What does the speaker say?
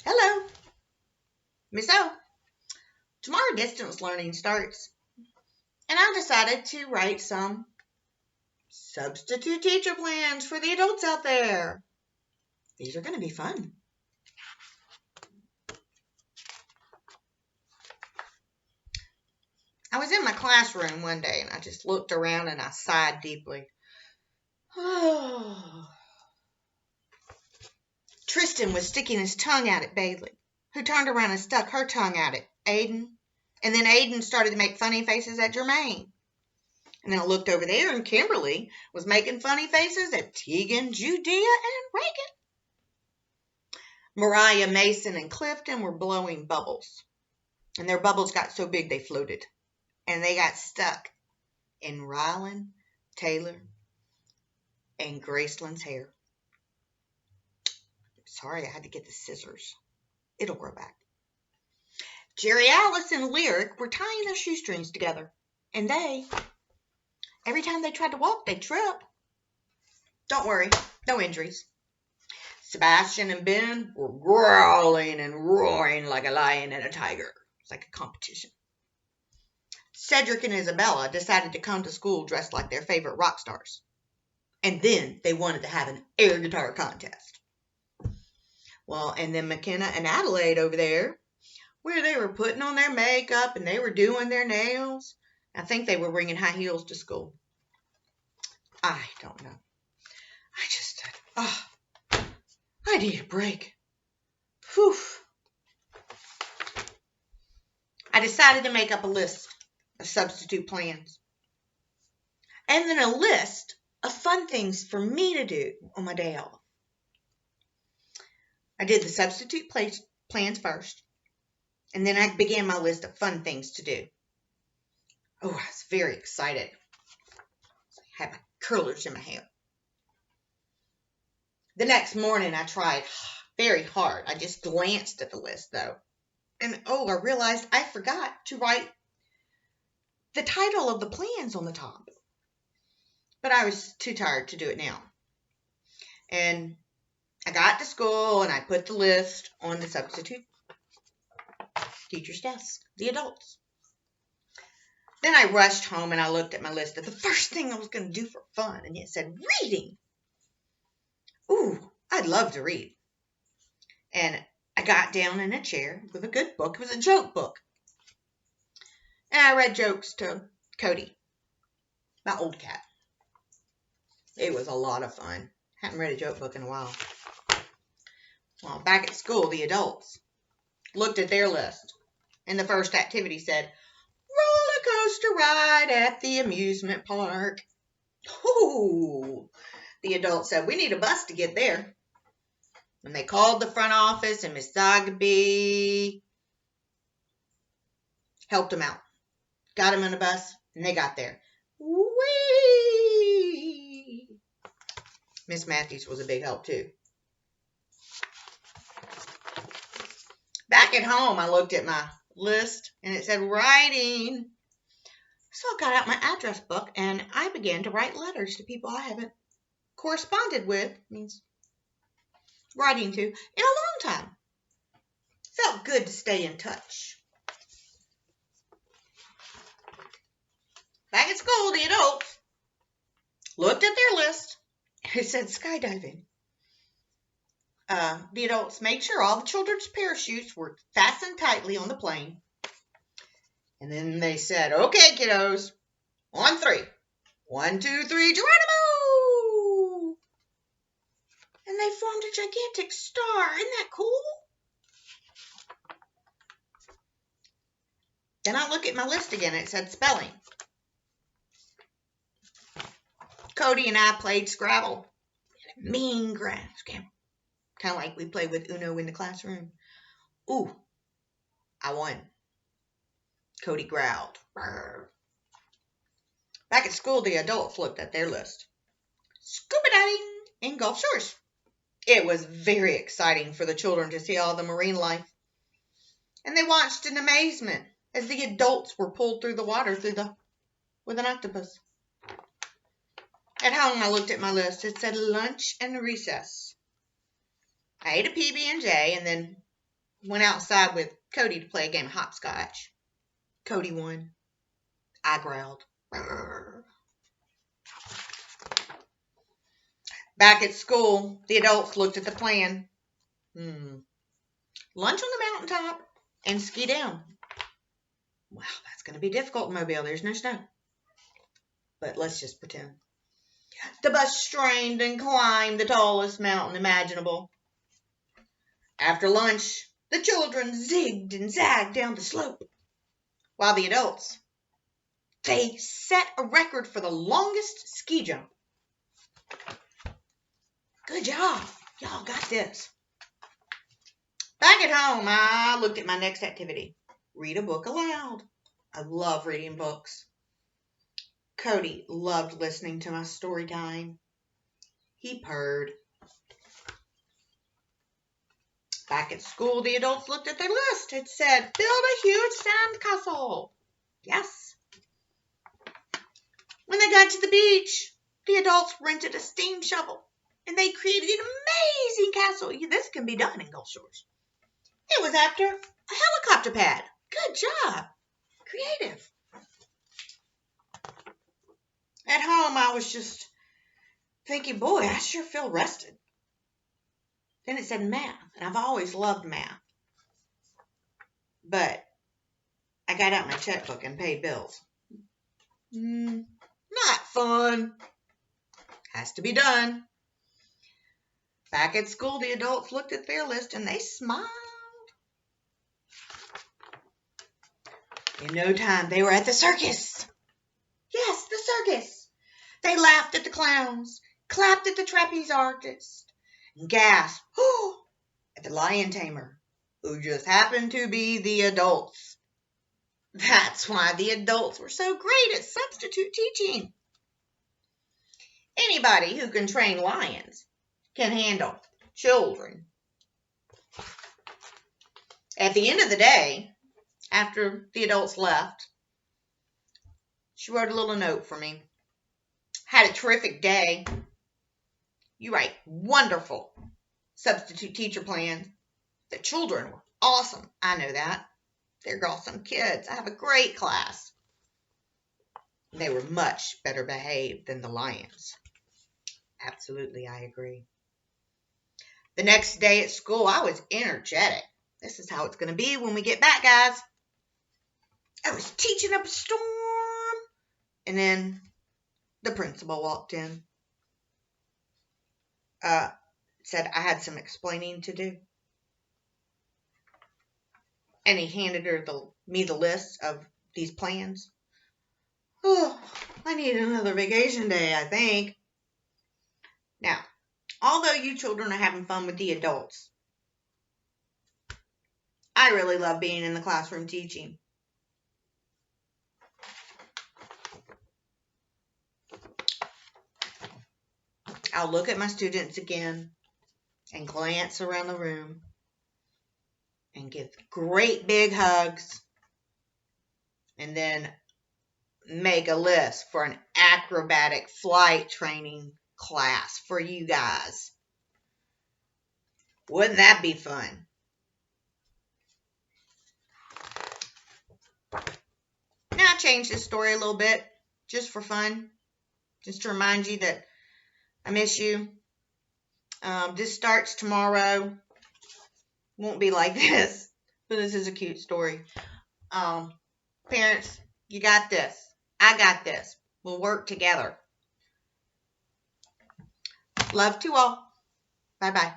Hello, Miss O. Tomorrow distance learning starts, and I decided to write some substitute teacher plans for the adults out there. These are going to be fun. I was in my classroom one day, and I just looked around and I sighed deeply. Tristan was sticking his tongue out at Bailey, who turned around and stuck her tongue out at Aiden. And then Aiden started to make funny faces at Jermaine. And then I looked over there, and Kimberly was making funny faces at Tegan, Judea, and Reagan. Mariah, Mason, and Clifton were blowing bubbles. And their bubbles got so big they floated. And they got stuck in Rylan, Taylor, and Graceland's hair. Sorry, I had to get the scissors. It'll grow back. Jerry, Alice, and Lyric were tying their shoestrings together. And every time they tried to walk, they'd trip. Don't worry, no injuries. Sebastian and Ben were growling and roaring like a lion and a tiger. It's like a competition. Cedric and Isabella decided to come to school dressed like their favorite rock stars. And then they wanted to have an air guitar contest. Well, and then McKenna and Adelaide over there, where they were putting on their makeup and they were doing their nails. I think they were bringing high heels to school. I don't know. I need a break. Whew. I decided to make up a list of substitute plans. And then a list of fun things for me to do on my day off. I did the substitute plans first. And then I began my list of fun things to do. Oh, I was very excited. I had my curlers in my hair. The next morning, I tried very hard. I just glanced at the list, though. And, I realized I forgot to write the title of the plans on the top. But I was too tired to do it now. And I got to school, and I put the list on the substitute teacher's desk, the adults. Then I rushed home, and I looked at my list of the first thing I was going to do for fun, and it said reading. Ooh, I'd love to read. And I got down in a chair with a good book. It was a joke book. And I read jokes to Cody, my old cat. It was a lot of fun. Hadn't read a joke book in a while. Well, back at school, the adults looked at their list. And the first activity said, roller coaster ride at the amusement park. Ooh. The adults said, we need a bus to get there. And they called the front office, and Miss Zogby helped them out. Got them in a bus, and they got there. Whee! Miss Matthews was a big help, too. Back at home, I looked at my list, and it said writing. So I got out my address book, and I began to write letters to people I haven't corresponded with, means writing to, in a long time. Felt good to stay in touch. Back at school, the adults looked at their list. It said skydiving. The adults made sure all the children's parachutes were fastened tightly on the plane. And then they said, okay, kiddos, on 3. 1, 2, 3, Geronimo! And they formed a gigantic star. Isn't that cool? Then I look at my list again. It said spelling. Cody and I played Scrabble. We had a mean grass game. Kind of like we played with Uno in the classroom. Ooh, I won. Cody growled. Brr. Back at school, the adults looked at their list. Scuba diving in Gulf Shores. It was very exciting for the children to see all the marine life. And they watched in amazement as the adults were pulled through the water with an octopus. At home, I looked at my list. It said lunch and recess. I ate a PB&J, and then Went outside with Cody to play a game of hopscotch. Cody won. I growled. Brr. Back at school, the adults looked at the plan. Lunch on the mountaintop and ski down. Wow, that's going to be difficult in Mobile. There's no snow. But let's just pretend. The bus strained and climbed the tallest mountain imaginable. After lunch, the children zigged and zagged down the slope, while the adults, they set a record for the longest ski jump. Good job. Y'all got this. Back at home, I looked at my next activity. Read a book aloud. I love reading books. Cody loved listening to my story time. He purred. Back at school, the adults looked at their list. It said, build a huge sand castle. Yes. When they got to the beach, the adults rented a steam shovel, and they created an amazing castle. This can be done in Gulf Shores. It was after a helicopter pad. Good job. Creative. At home, I was just thinking, boy, I sure feel rested. Then it said math, and I've always loved math. But I got out my checkbook and paid bills. Not fun. Has to be done. Back at school, the adults looked at their list and they smiled. In no time, they were at the circus. Yes, the circus. They laughed at the clowns, clapped at the trapeze artist, and gasped at the lion tamer, who just happened to be the adults. That's why the adults were so great at substitute teaching. Anybody who can train lions can handle children. At the end of the day, after the adults left, she wrote a little note for me. Had a terrific day. You write wonderful substitute teacher plans. The children were awesome. I know that. They're awesome kids. I have a great class. They were much better behaved than the lions. Absolutely, I agree. The next day at school, I was energetic. This is how it's going to be when we get back, guys. I was teaching up a storm. And then the principal walked in. Said I had some explaining to do. And he handed me the list of these plans. Oh, I need another vacation day, I think. Now, although you children are having fun with the adults, I really love being in the classroom teaching. I'll look at my students again and glance around the room and give great big hugs and then make a list for an acrobatic flight training class for you guys. Wouldn't that be fun? Now I changed the story a little bit just for fun, just to remind you that I miss you. This starts tomorrow. Won't be like this, but this is a cute story. Parents, you got this. I got this. We'll work together. Love to all. Bye-bye.